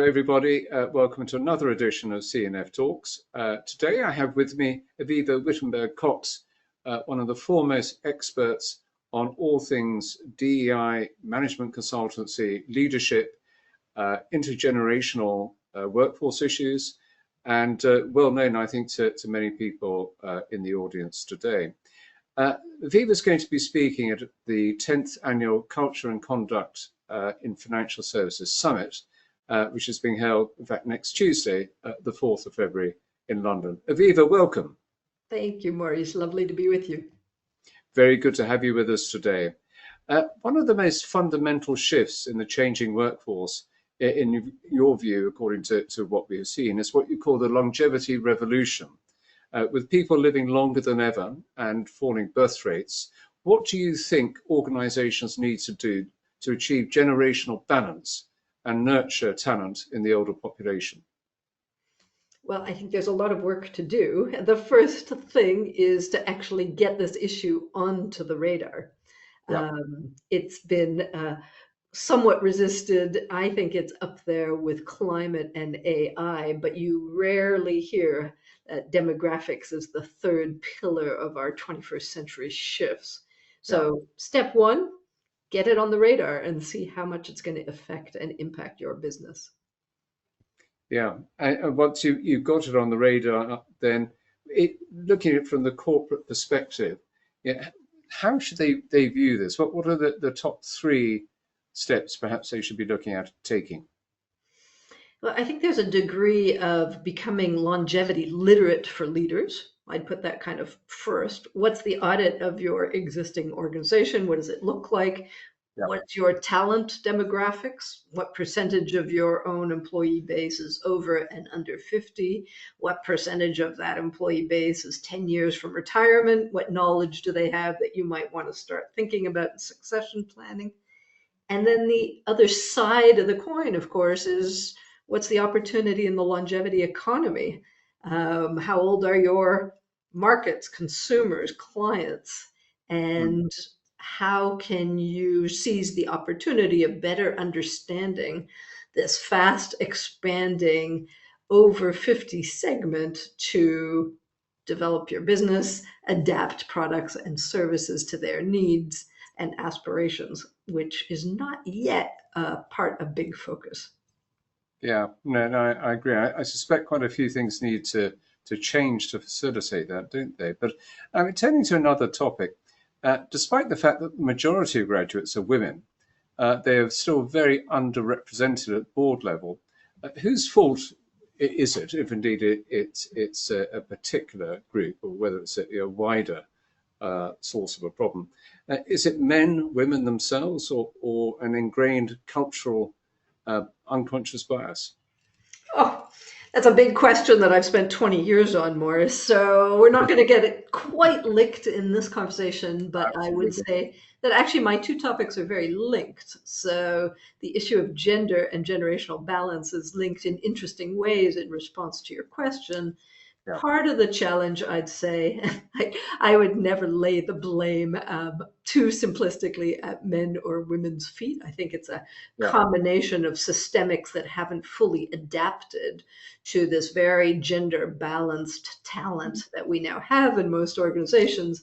everybody. Welcome to another edition of CNF Talks. Today I have with me Avivah Wittenberg-Cox, one of the foremost experts on all things DEI, management consultancy, leadership, intergenerational workforce issues, and well known, I think, to many people in the audience today. Avivah is going to be speaking at the 10th Annual Culture and Conduct in Financial Services Summit, which is being held, in fact, next Tuesday, the 4th of February in London. Avivah, welcome. Thank you, Maurice. Lovely to be with you. Very good to have you with us today. One of the most fundamental shifts in the changing workforce, in your view, according to what we have seen, is what you call the longevity revolution. With people living longer than ever and falling birth rates, what do you think organizations need to do to achieve generational balance and nurture talent in the older population? Well, I think there's a lot of work to do. The first thing is to actually get this issue onto the radar. Yeah. It's been somewhat resisted. I think it's up there with climate and AI, but you rarely hear demographics as the third pillar of our 21st century shifts. So step one, get it on the radar and see how much it's going to affect and impact your business. Yeah, and once you've got it on the radar, then looking at it from the corporate perspective, how should they view this? What are the top three steps perhaps they should be looking at taking? Well, I think there's a degree of becoming longevity literate for leaders. I'd put that kind of first. What's the audit of your existing organization? What does it look like? Yeah. What's your talent demographics? What percentage of your own employee base is over and under 50? What percentage of that employee base is 10 years from retirement? What knowledge do they have that you might want to start thinking about succession planning? And then the other side of the coin, of course, is what's the opportunity in the longevity economy? How old are your markets, consumers, clients? And how can you seize the opportunity of better understanding this fast expanding over 50 segment to develop your business, adapt products and services to their needs and aspirations, which is not yet part of big focus. Yeah, no, I agree. I suspect quite a few things need to change to facilitate that, don't they? But turning to another topic, despite the fact that the majority of graduates are women, they are still very underrepresented at board level. Whose fault is it, if indeed it's a particular group, or whether it's a wider source of a problem? Is it men, women themselves, or an ingrained cultural unconscious bias? Oh, that's a big question that I've spent 20 years on, Morris. So we're not going to get it quite licked in this conversation, but absolutely. I would say that actually my two topics are very linked. So the issue of gender and generational balance is linked in interesting ways in response to your question. Yeah. Part of the challenge, I'd say, I would never lay the blame too simplistically at men or women's feet. I think it's a combination of systemics that haven't fully adapted to this very gender balanced talent that we now have in most organizations.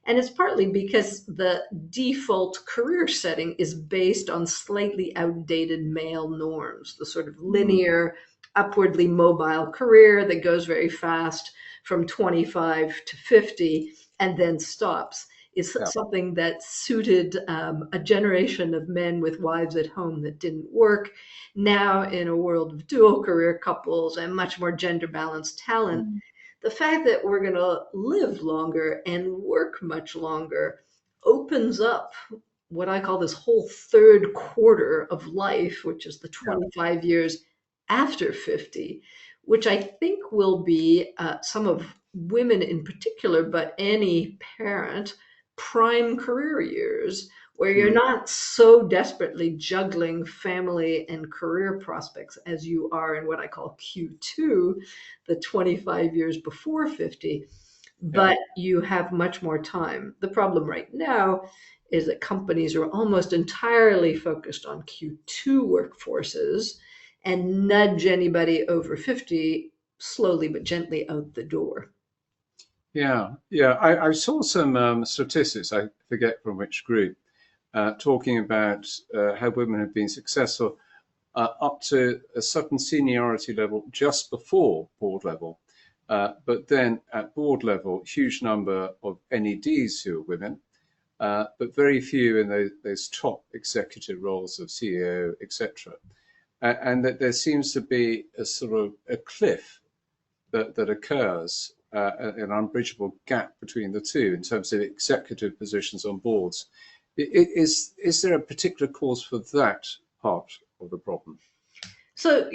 And it's partly because the default career setting is based on slightly outdated male norms, the sort of linear, upwardly mobile career that goes very fast from 25 to 50 and then stops is something that suited a generation of men with wives at home that didn't work. Now, in a world of dual career couples and much more gender balanced talent, the fact that we're going to live longer and work much longer opens up what I call this whole third quarter of life, which is the 25 years after 50, which I think will be some of women in particular, but any parent, prime career years, where you're not so desperately juggling family and career prospects as you are in what I call Q2, the 25 years before 50, but you have much more time. The problem right now is that companies are almost entirely focused on Q2 workforces, and nudge anybody over 50 slowly but gently out the door. Yeah. I saw some statistics, I forget from which group, talking about how women have been successful up to a certain seniority level just before board level. But then at board level, huge number of NEDs who are women, but very few in those top executive roles of CEO, etc. And that there seems to be a sort of a cliff that occurs, an unbridgeable gap between the two in terms of executive positions on boards. Is there a particular cause for that part of the problem? So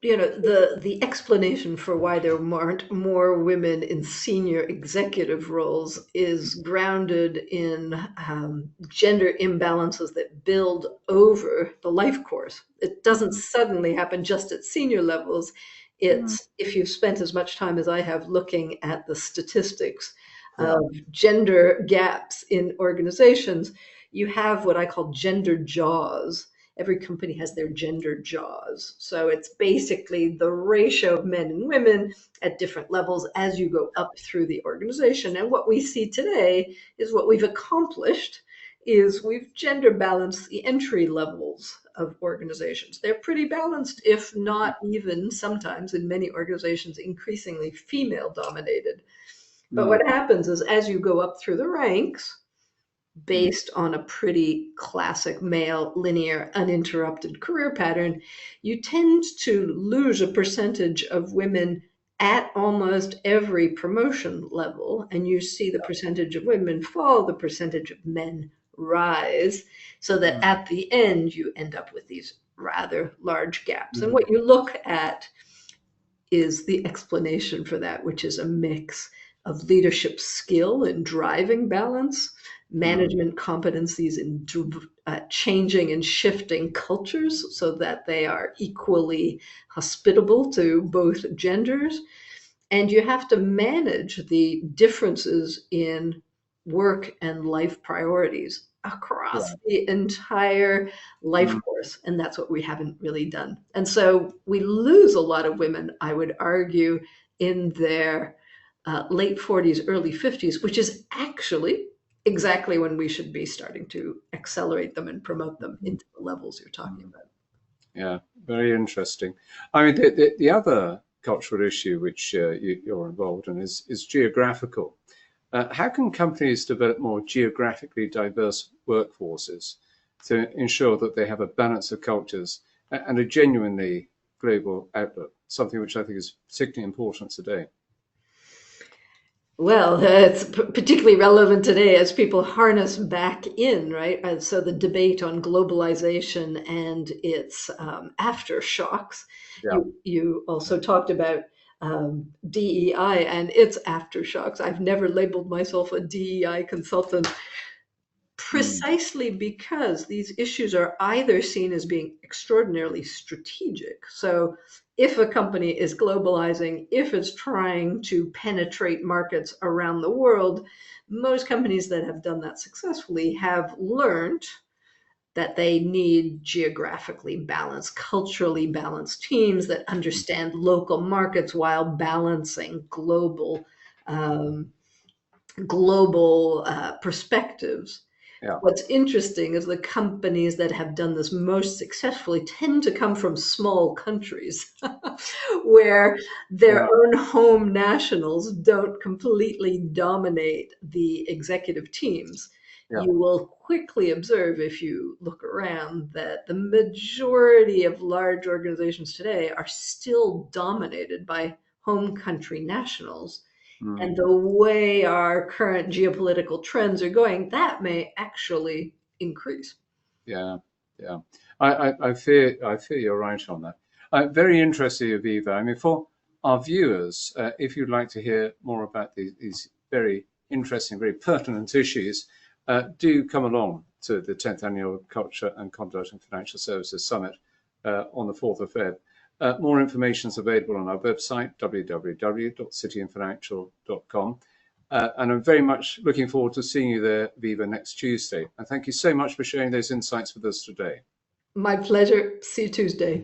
the explanation for why there aren't more women in senior executive roles is grounded in gender imbalances that build over the life course. It doesn't suddenly happen just at senior levels. It's if you've spent as much time as I have looking at the statistics Yeah. of gender gaps in organizations, you have what I call gender jaws. Every company has their gender jaws. So it's basically the ratio of men and women at different levels as you go up through the organization. And what we see today is what we've accomplished is we've gender balanced the entry levels of organizations. They're pretty balanced, if not even sometimes in many organizations, increasingly female dominated. But what happens is as you go up through the ranks, based on a pretty classic male, linear, uninterrupted career pattern, you tend to lose a percentage of women at almost every promotion level. And you see the percentage of women fall, the percentage of men rise, so that at the end, you end up with these rather large gaps. And what you look at is the explanation for that, which is a mix of leadership skill in driving balance, management competencies in changing and shifting cultures so that they are equally hospitable to both genders. And you have to manage the differences in work and life priorities across the entire life course. And that's what we haven't really done. And so we lose a lot of women, I would argue, in their late 40s, early 50s, which is actually exactly when we should be starting to accelerate them and promote them into the levels you're talking about. Yeah, very interesting. I mean, the other cultural issue which you're involved in is geographical. How can companies develop more geographically diverse workforces to ensure that they have a balance of cultures and a genuinely global outlook, something which I think is particularly important today? Well, it's particularly relevant today as people harness back in, right? And so the debate on globalization and its aftershocks. Yeah. You also talked about DEI and its aftershocks. I've never labeled myself a DEI consultant precisely because these issues are either seen as being extraordinarily strategic. So, if a company is globalizing, if it's trying to penetrate markets around the world, most companies that have done that successfully have learned that they need geographically balanced, culturally balanced teams that understand local markets while balancing um, global perspectives. Yeah. What's interesting is the companies that have done this most successfully tend to come from small countries where their Yeah. own home nationals don't completely dominate the executive teams. Yeah. You will quickly observe if you look around that the majority of large organizations today are still dominated by home country nationals. And the way our current geopolitical trends are going, that may actually increase. Yeah. Yeah. I fear you're right on that. Very interesting, Aviva. I mean, for our viewers, if you'd like to hear more about these very interesting, very pertinent issues, do come along to the 10th Annual Culture and Conduct and Financial Services Summit on the 4th of Feb. More information is available on our website, www.cityandfinancial.com. And I'm very much looking forward to seeing you there, Viva, next Tuesday. And thank you so much for sharing those insights with us today. My pleasure. See you Tuesday.